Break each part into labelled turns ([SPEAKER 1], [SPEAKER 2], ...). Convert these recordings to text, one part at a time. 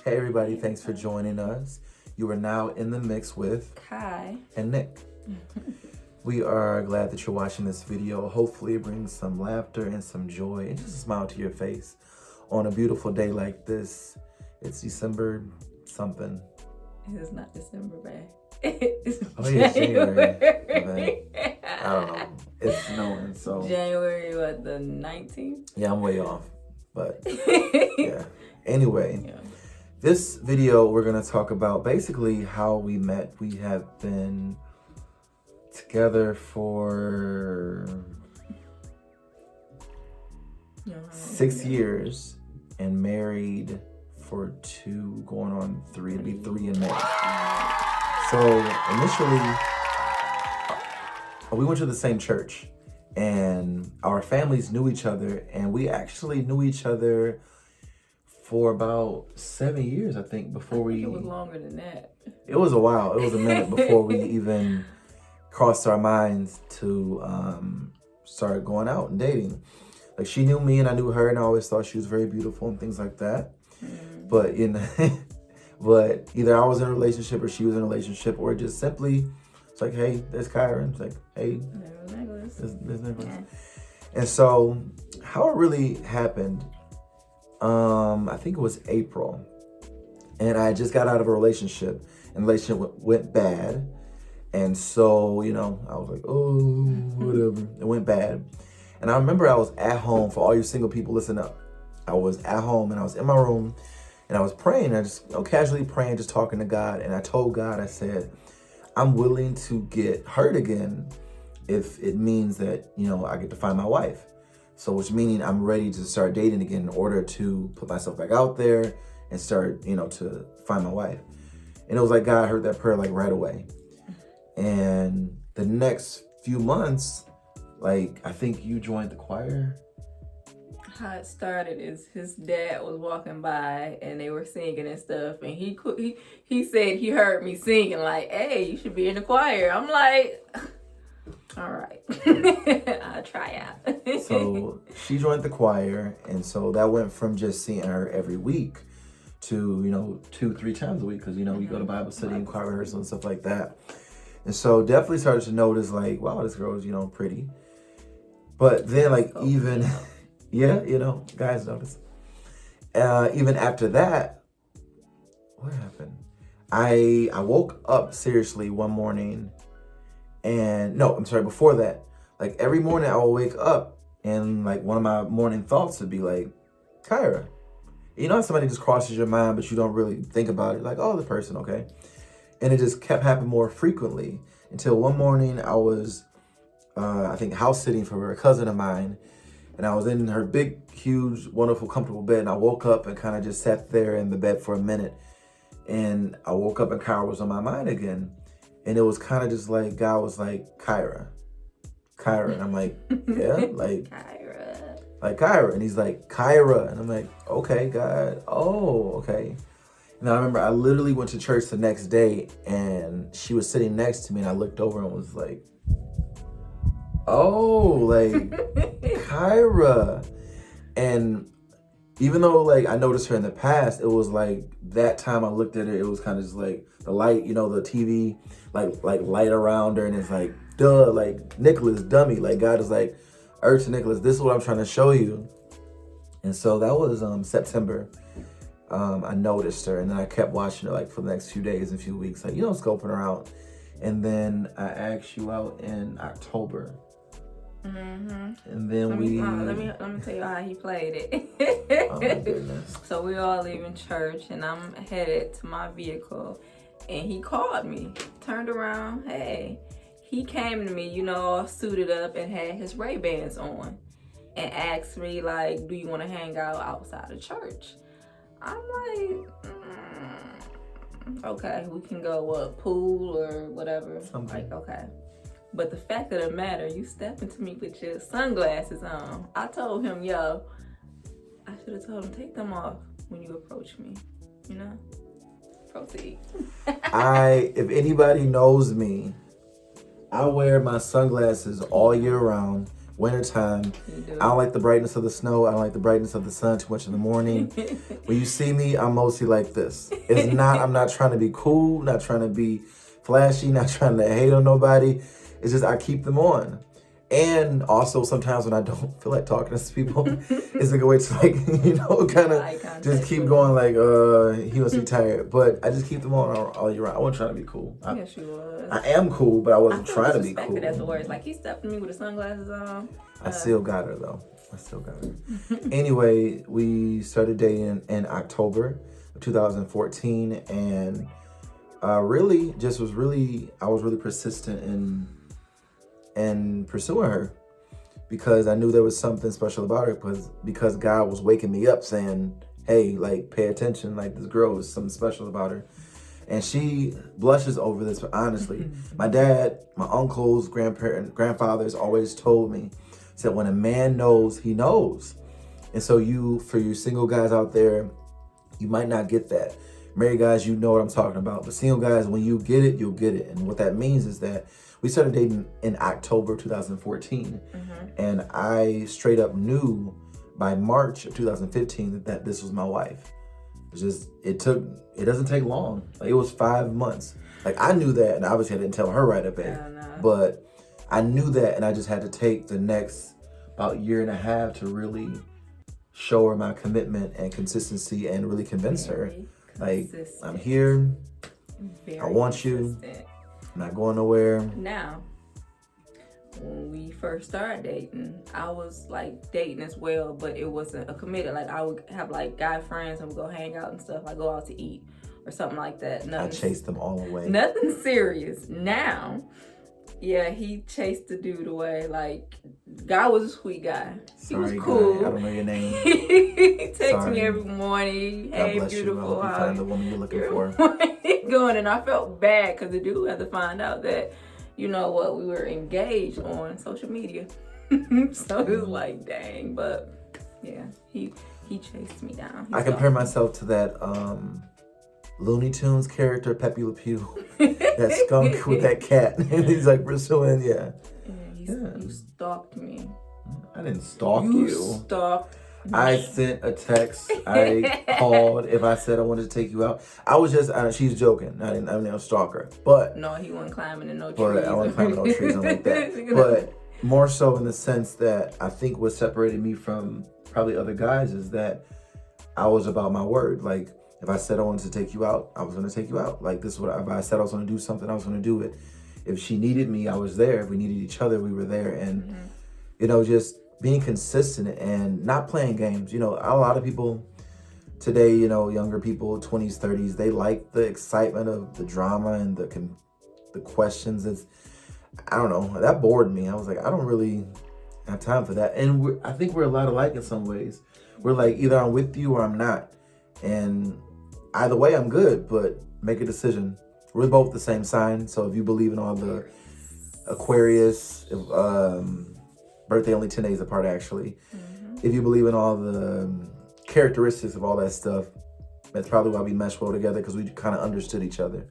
[SPEAKER 1] Hey everybody, thanks for joining us. You are now in the mix with
[SPEAKER 2] Kai
[SPEAKER 1] and Nick. We are glad that you're watching this video. Hopefully it brings some laughter and some joy and just a smile to your face on a beautiful day like this. It's December something.
[SPEAKER 2] It's not December, man.
[SPEAKER 1] It's January. Okay. I don't know. It's snowing, so.
[SPEAKER 2] January, what, the 19th?
[SPEAKER 1] Yeah, I'm way off. But yeah. Anyway, this video we're gonna talk about basically how we met. We have been together for 6 years and married for 2, going on 3. It'll be 3 in May. So initially, we went to the same church and our families knew each other, and we actually knew each other for about 7 years, I think, before we...
[SPEAKER 2] It was longer than that.
[SPEAKER 1] It was a while. It was a minute before we even crossed our minds to start going out and dating. Like, she knew me and I knew her, and I always thought she was very beautiful and things like that. But but either I was in a relationship or she was in a relationship, or just simply, it's like, hey, there's Kyra. It's like, hey, there's Nicholas. Yeah. And so how it really happened, I think it was April, and I just got out of a relationship, and the relationship went bad. And so, you know, I was like, oh, whatever. It went bad. And I remember I was at home. For all you single people, listen up. I was at home and I was in my room and I was praying. I just, casually praying, just talking to God. And I told God, I said, I'm willing to get hurt again if it means that, you know, I get to find my wife. So, which meaning I'm ready to start dating again in order to put myself back out there and start, you know, to find my wife. And it was like God heard that prayer like right away. And the next few months, like, I think you joined the choir.
[SPEAKER 2] How it started is his dad was walking by and they were singing and stuff, and he said he heard me singing, like, hey, you should be in the choir. I'm like, all right. I'll try out.
[SPEAKER 1] So she joined the choir, and so that went from just seeing her every week to, you know, 2-3 times a week, because, you know, you go to Bible study and choir rehearsal and stuff like that. And so definitely started to notice, like, wow, this girl is, you know, pretty. But then, like, even... Yeah, you know, guys notice. Even after that, what happened? I woke up seriously one morning, and no, I'm sorry, before that. Like, every morning I would wake up and, like, one of my morning thoughts would be like, Kyra. You know, somebody just crosses your mind, but you don't really think about it. Like, oh, the person, okay. And it just kept happening more frequently until one morning I was, I think, house sitting for a cousin of mine. And I was in her big, huge, wonderful, comfortable bed. And I woke up and kind of just sat there in the bed for a minute. And I woke up and Kyra was on my mind again. And it was kind of just like, God was like, Kyra. And I'm like, yeah, like,
[SPEAKER 2] Kyra.
[SPEAKER 1] Like Kyra. And he's like, Kyra. And I'm like, okay, God. Oh, okay. And I remember I literally went to church the next day and she was sitting next to me, and I looked over and was like, oh, like, Kyra. And even though, like, I noticed her in the past, it was like that time I looked at her, it was kind of just like the light, you know, the TV, like light around her, and it's like, duh, like, Nicholas, dummy. Like, God is like, to Nicholas, this is what I'm trying to show you. And so that was September. I noticed her, and then I kept watching her, like, for the next few days and few weeks, like, you know, scoping her out. And then I asked you out in October. And then let
[SPEAKER 2] me tell you how he played it.
[SPEAKER 1] Oh my goodness.
[SPEAKER 2] So we all leaving church, and I'm headed to my vehicle, and he called me, turned around, hey. He came to me, you know, all suited up and had his Ray-Bans on, and asked me, like, do you want to hang out outside of church? I'm like, okay, we can go pool or whatever.
[SPEAKER 1] Something.
[SPEAKER 2] Like, okay. But the fact of the matter, you stepped into me with your sunglasses on. I told him, yo, I should have told him, take them off when you approach me, you know? Proceed.
[SPEAKER 1] If anybody knows me, I wear my sunglasses all year round wintertime.
[SPEAKER 2] You do.
[SPEAKER 1] I don't like the brightness of the snow. I don't like the brightness of the sun too much in the morning. When you see me, I'm mostly like this. I'm not trying to be cool, not trying to be flashy, not trying to hate on nobody. It's just I keep them on. And also sometimes when I don't feel like talking to people, it's a good way to kind of just keep going he must be tired. But I just keep them on all year round. I wasn't trying to be cool.
[SPEAKER 2] Yes, you was.
[SPEAKER 1] I am cool, but I wasn't trying to be cool.
[SPEAKER 2] I afterwards. Like he stepped at me with the sunglasses on.
[SPEAKER 1] I still got her though. Anyway, we started dating in October of 2014, and I was really persistent in pursuing her because I knew there was something special about her because God was waking me up saying, hey, like, pay attention, like this girl is something special about her. And she blushes over this, but honestly, my dad, my uncles, grandfathers always told me, said when a man knows, he knows. And so for you single guys out there, you might not get that. Married guys, you know what I'm talking about. But single guys, when you get it, you'll get it. And what that means is that we started dating in October 2014. And I straight up knew by March of 2015 that this was my wife. It doesn't take long. Like, it was 5 months. Like, I knew that, and obviously I didn't tell her right away. But I knew that, and I just had to take the next about year and a half to really show her my commitment and consistency and really convince her. Like, I'm here. I want you. I'm not going nowhere.
[SPEAKER 2] Now, when we first started dating, I was like dating as well, but it wasn't a committed. Like, I would have like guy friends and we'd go hang out and stuff. I go out to eat or something like that.
[SPEAKER 1] I chased them all away.
[SPEAKER 2] Nothing serious. Now, yeah, he chased the dude away. Like, guy was a sweet guy. He was cool.
[SPEAKER 1] Guy. I don't know your name.
[SPEAKER 2] He texts me every morning. Hey,
[SPEAKER 1] God bless
[SPEAKER 2] beautiful.
[SPEAKER 1] You. I hope you find the woman you're looking for.
[SPEAKER 2] Going, and I felt bad because the dude had to find out that, you know what, we were engaged on social media. So it was like, dang. But yeah, he chased me down.
[SPEAKER 1] I compare myself to that Looney Tunes character, Pepe Le Pew, that skunk with that cat. And he's like pursuing,
[SPEAKER 2] You stalked me.
[SPEAKER 1] I didn't stalk you.
[SPEAKER 2] You stalked me.
[SPEAKER 1] I sent a text. I called. If I said I wanted to take you out, I was just, she's joking. I didn't stalk her. But
[SPEAKER 2] no, he wasn't climbing in no trees.
[SPEAKER 1] But I wasn't climbing no trees and like that. But more so in the sense that I think what separated me from probably other guys is that I was about my word. Like, if I said I wanted to take you out, I was going to take you out. Like, this is what, if I said I was going to do something, I was going to do it. If she needed me, I was there. If we needed each other, we were there. And, just being consistent and not playing games. A lot of people today, younger people, 20s, 30s, they like the excitement of the drama and the questions. I don't know, that bored me. I was like, I don't really have time for that. And I think we're a lot alike in some ways. We're like, either I'm with you or I'm not. And either way, I'm good, but make a decision. We're both the same sign. So if you believe in all the Aquarius, birthday only 10 days apart, actually. If you believe in all the characteristics of all that stuff, that's probably why we meshed well together, because we kind of understood each other.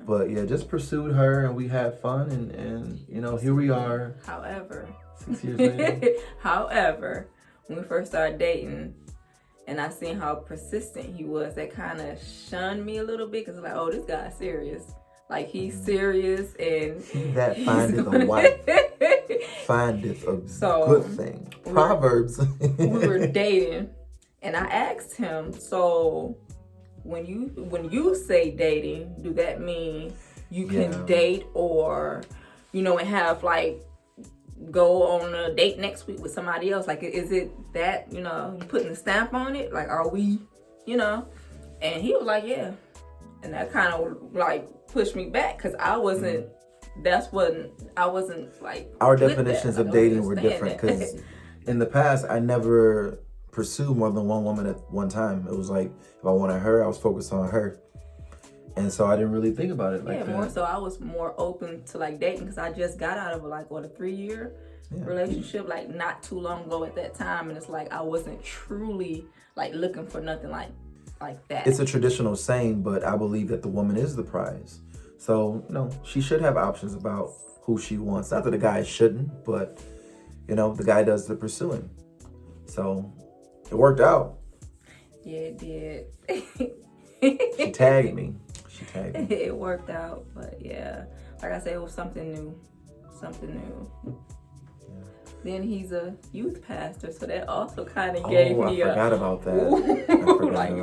[SPEAKER 1] But yeah, just pursued her and we had fun and here we are.
[SPEAKER 2] However,
[SPEAKER 1] 6 years later.
[SPEAKER 2] However, when we first started dating and I seen how persistent he was, that kind of shunned me a little bit, because like, oh, this guy's serious. Like, he's serious and
[SPEAKER 1] that findeth a wife. Findeth a good thing. Proverbs.
[SPEAKER 2] We were dating and I asked him, so when you say dating, do that mean you can date or, and have like go on a date next week with somebody else? Like, is it that, you putting a stamp on it? Like, are we, And he was like, yeah. And that kind of like pushed me back, because I wasn't like,
[SPEAKER 1] our definitions of dating were different, because in the past I never pursued more than one woman at one time. It was like, if I wanted her, I was focused on her, and so I didn't really think about it like that.
[SPEAKER 2] More so I was more open to like dating, because I just got out of a 3-year relationship like not too long ago at that time, and it's like I wasn't truly like looking for nothing like that.
[SPEAKER 1] It's a traditional saying, but I believe that the woman is the prize. So, she should have options about who she wants. Not that a guy shouldn't, but, you know, the guy does the pursuing. So it worked out.
[SPEAKER 2] Yeah, it did.
[SPEAKER 1] She tagged me.
[SPEAKER 2] It worked out, but yeah, like I said, it was something new. Yeah. Then he's a youth pastor, so that also kind of gave me
[SPEAKER 1] I forgot about that.
[SPEAKER 2] like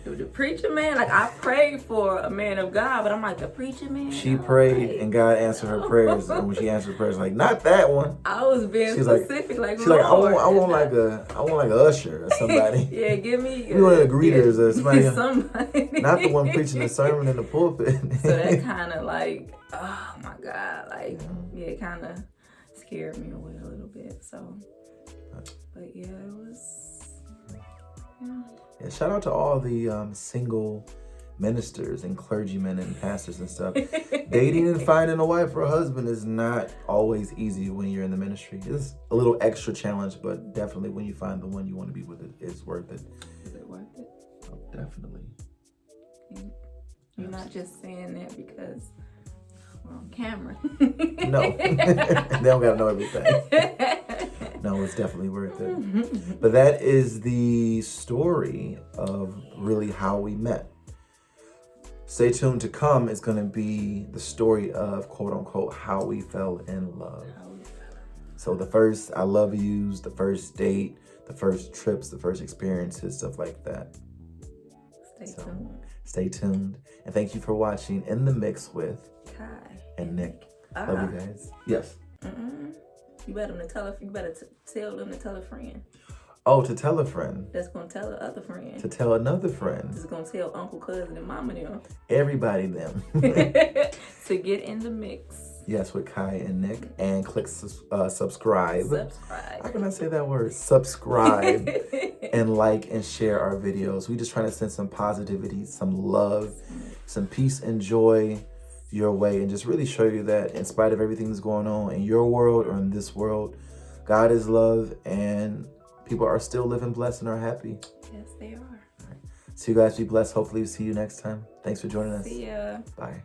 [SPEAKER 2] the preacher man. Like I prayed for a man of God, but I'm like the preacher man.
[SPEAKER 1] She prayed and God answered her prayers, and when she answered prayers, like not that one.
[SPEAKER 2] I was being specific, like
[SPEAKER 1] she's like I want like a usher or somebody.
[SPEAKER 2] Yeah, give me.
[SPEAKER 1] We wanted a greeters or somebody.
[SPEAKER 2] Somebody.
[SPEAKER 1] Not the one preaching the sermon in the pulpit.
[SPEAKER 2] So that kind of like, oh my God, like it kind of scared me away a little bit. So, but yeah, it was.
[SPEAKER 1] Yeah, shout out to all the single ministers and clergymen and pastors and stuff. Dating and finding a wife or a husband is not always easy when you're in the ministry. It's a little extra challenge, but definitely when you find the one you want to be with, it's worth it.
[SPEAKER 2] Is it worth it?
[SPEAKER 1] Oh, definitely.
[SPEAKER 2] You're not just saying that because we're on camera.
[SPEAKER 1] No, they don't gotta know everything. No, it's definitely worth it. But that is the story of really how we met. Stay tuned to come is going to be the story of quote unquote how we fell in love. So the first I love yous, the first date, the first trips, the first experiences, stuff like that. Stay tuned. And thank you for watching In the Mix with
[SPEAKER 2] Kai
[SPEAKER 1] and Nick. Love you guys. Yes.
[SPEAKER 2] You better tell them to tell a friend.
[SPEAKER 1] Oh, to tell a friend.
[SPEAKER 2] That's gonna tell the other friend.
[SPEAKER 1] To tell another friend.
[SPEAKER 2] That's gonna tell uncle, cousin, and mama them.
[SPEAKER 1] Everybody them.
[SPEAKER 2] To get in the mix.
[SPEAKER 1] Yes, with Kai and Nick. And click subscribe.
[SPEAKER 2] Subscribe.
[SPEAKER 1] How can I say that word? Subscribe. And like and share our videos. We just trying to send some positivity, some love, some peace and joy your way. And just really show you that in spite of everything that's going on in your world or in this world, God is love and people are still living blessed and are happy.
[SPEAKER 2] Yes, they are.
[SPEAKER 1] All right. So you guys be blessed. Hopefully we'll see you next time. Thanks for joining us.
[SPEAKER 2] See ya.
[SPEAKER 1] Bye.